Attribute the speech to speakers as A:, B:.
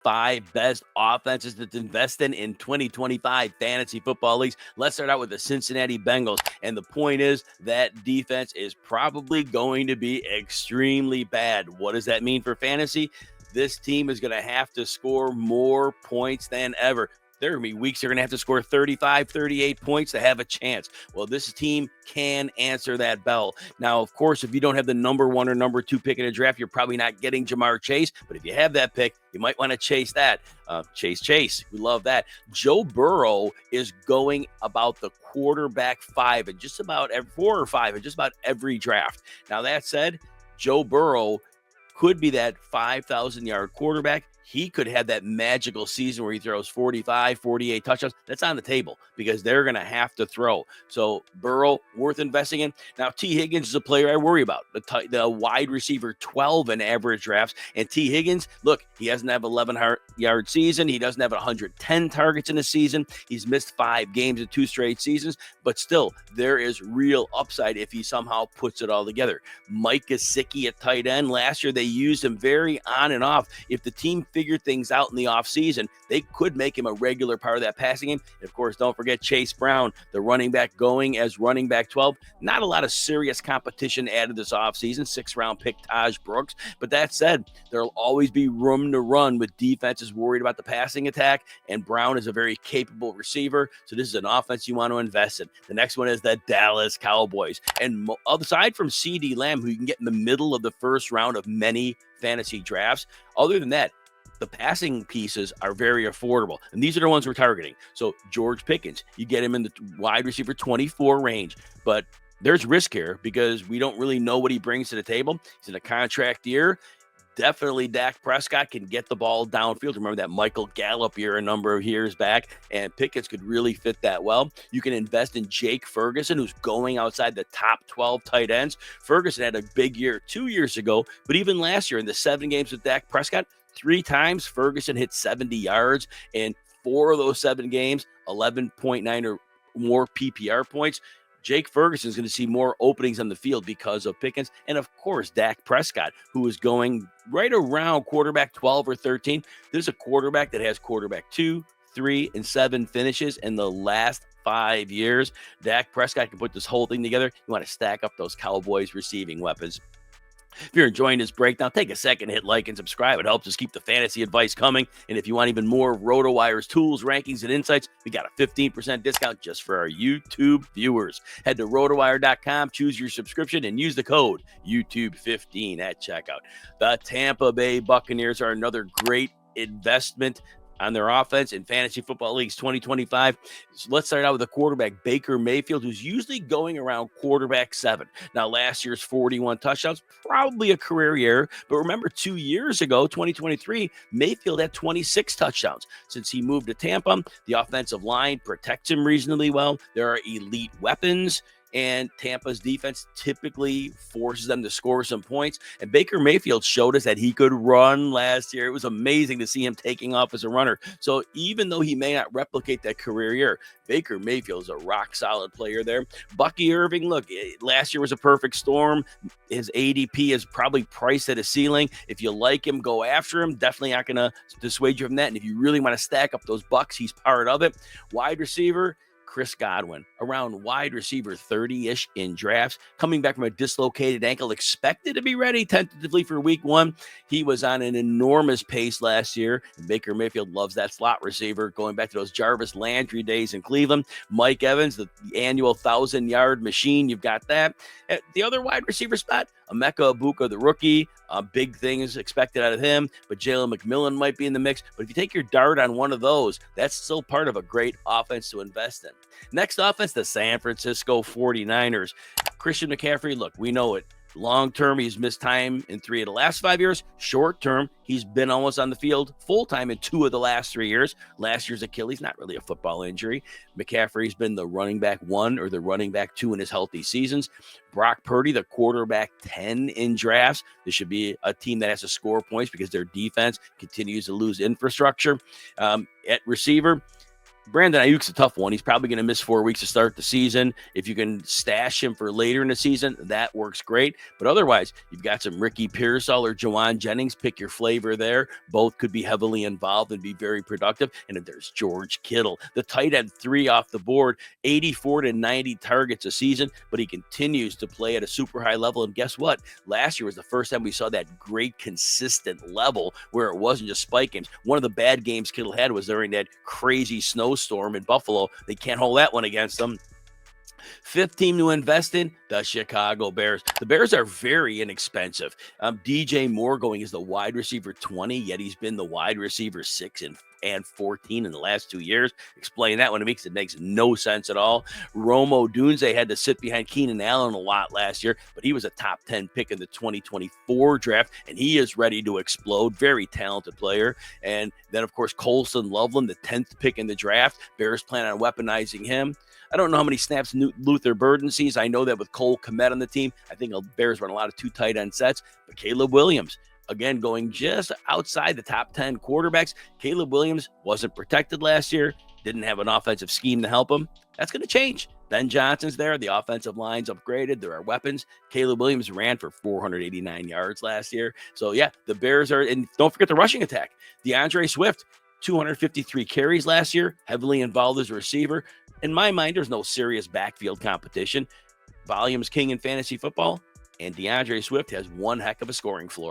A: 5 best offenses to invest in 2025 fantasy football leagues. Let's start out with the Cincinnati Bengals. And the point is that defense is probably going to be extremely bad. What does that mean for fantasy? This team is going to have to score more points than ever. There are going to be weeks they're going to have to score 35, 38 points to have a chance. Well, this team can answer that bell. Now, of course, if you don't have the number 1 or number 2 pick in a draft, you're probably not getting Jamar Chase. But if you have that pick, you might want to chase that. Chase. We love that. Joe Burrow is going about the quarterback 5 in just about 4 or 5 in just about every draft. Now, that said, Joe Burrow could be that 5,000-yard quarterback. He could have that magical season where he throws 45, 48 touchdowns. That's on the table because they're going to have to throw. So Burrow, worth investing in. Now, T. Higgins is a player I worry about. The wide receiver 12 in average drafts. And T. Higgins, look, he doesn't have 11-yard season. He doesn't have 110 targets in a season. He's missed 5 games in 2 straight seasons. But still, there is real upside if he somehow puts it all together. Mike Gesicki at tight end. Last year, they used him very on and off. If the team figured things out in the offseason, they could make him a regular part of that passing game. And of course, don't forget Chase Brown, the running back, going as running back 12. Not a lot of serious competition added this offseason. 6th-round pick Taj Brooks. But that said, there'll always be room to run with defenses worried about the passing attack. And Brown is a very capable receiver. So this is an offense you want to invest in. The next one is the Dallas Cowboys. And aside from CeeDee Lamb, who you can get in the middle of the first round of many fantasy drafts, other than that, the passing pieces are very affordable. And these are the ones we're targeting. So George Pickens, you get him in the wide receiver 24 range. But there's risk here because we don't really know what he brings to the table. He's in a contract year. Definitely Dak Prescott can get the ball downfield. Remember that Michael Gallup year a number of years back, and Pickens could really fit that well. You can invest in Jake Ferguson, who's going outside the top 12 tight ends. Ferguson had a big year 2 years ago, but even last year in the 7 games with Dak Prescott, 3 times Ferguson hit 70 yards, and 4 of those 7 games, 11.9 or more PPR points. Jake Ferguson is going to see more openings on the field because of Pickens. And, of course, Dak Prescott, who is going right around quarterback 12 or 13. There's a quarterback that has quarterback 2, 3, and 7 finishes in the last 5 years. Dak Prescott can put this whole thing together. You want to stack up those Cowboys receiving weapons. If you're enjoying this breakdown, take a second, hit like and subscribe. It helps us keep the fantasy advice coming. And if you want even more of RotoWire's tools, rankings, and insights, we got a 15% discount just for our YouTube viewers. Head to rotowire.com, choose your subscription, and use the code YouTube15 at checkout. The Tampa Bay Buccaneers are another great investment on their offense in fantasy football leagues 2025. So let's start out with the quarterback, Baker Mayfield, who's usually going around quarterback 7. Now, last year's 41 touchdowns, probably a career year. But remember, 2 years ago, 2023, Mayfield had 26 touchdowns. Since he moved to Tampa, the offensive line protects him reasonably well. There are elite weapons, and Tampa's defense typically forces them to score some points. And Baker Mayfield showed us that he could run last year. It was amazing to see him taking off as a runner. So even though he may not replicate that career year, Baker Mayfield is a rock-solid player there. Bucky Irving, look, last year was a perfect storm. His ADP is probably priced at a ceiling. If you like him, go after him. Definitely not going to dissuade you from that. And if you really want to stack up those bucks, he's part of it. Wide receiver, Chris Godwin, around wide receiver 30-ish in drafts, coming back from a dislocated ankle, expected to be ready tentatively for week 1. He was on an enormous pace last year. And Baker Mayfield loves that slot receiver, going back to those Jarvis Landry days in Cleveland. Mike Evans, the annual 1,000-yard machine, you've got that. At the other wide receiver spot, Emeka Egbuka, the rookie, big things expected out of him, but Jalen McMillan might be in the mix. But if you take your dart on one of those, that's still part of a great offense to invest in. Next offense, the San Francisco 49ers. Christian McCaffrey, look, we know it. Long term, he's missed time in 3 of the last 5 years. Short term, he's been almost on the field full time in 2 of the last 3 years. Last year's Achilles, not really a football injury. McCaffrey's been the running back 1 or the running back 2 in his healthy seasons. Brock Purdy, the quarterback 10 in drafts. This should be a team that has to score points because their defense continues to lose infrastructure. At receiver, Brandon Ayuk's a tough one. He's probably going to miss 4 weeks to start the season. If you can stash him for later in the season, that works great. But otherwise, you've got some Ricky Pearsall or Jawan Jennings. Pick your flavor there. Both could be heavily involved and be very productive. And then there's George Kittle, the tight end 3 off the board, 84 to 90 targets a season, but he continues to play at a super high level. And guess what? Last year was the first time we saw that great consistent level where it wasn't just spike games. One of the bad games Kittle had was during that crazy snowstorm in Buffalo. They can't hold that one against them. Fifth team to invest in, the Chicago Bears. The Bears are very inexpensive. DJ Moore going as the wide receiver 20, yet he's been the wide receiver 6 and 14 in the last 2 years. Explain that one. It makes no sense at all. Rome Odunze had to sit behind Keenan Allen a lot last year, but he was a top 10 pick in the 2024 draft, and he is ready to explode. Very talented player. And then, of course, Colston Loveland, the 10th pick in the draft. Bears plan on weaponizing him. I don't know how many snaps Luther Burden sees. I know that with Cole Kmet on the team, I think the Bears run a lot of 2 tight end sets. But Caleb Williams, again, going just outside the top 10 quarterbacks. Caleb Williams wasn't protected last year, didn't have an offensive scheme to help him. That's going to change. Ben Johnson's there. The offensive line's upgraded. There are weapons. Caleb Williams ran for 489 yards last year. So, yeah, the Bears are, and don't forget the rushing attack. DeAndre Swift, 253 carries last year, heavily involved as a receiver. In my mind, there's no serious backfield competition. Volume's king in fantasy football, and DeAndre Swift has one heck of a scoring floor.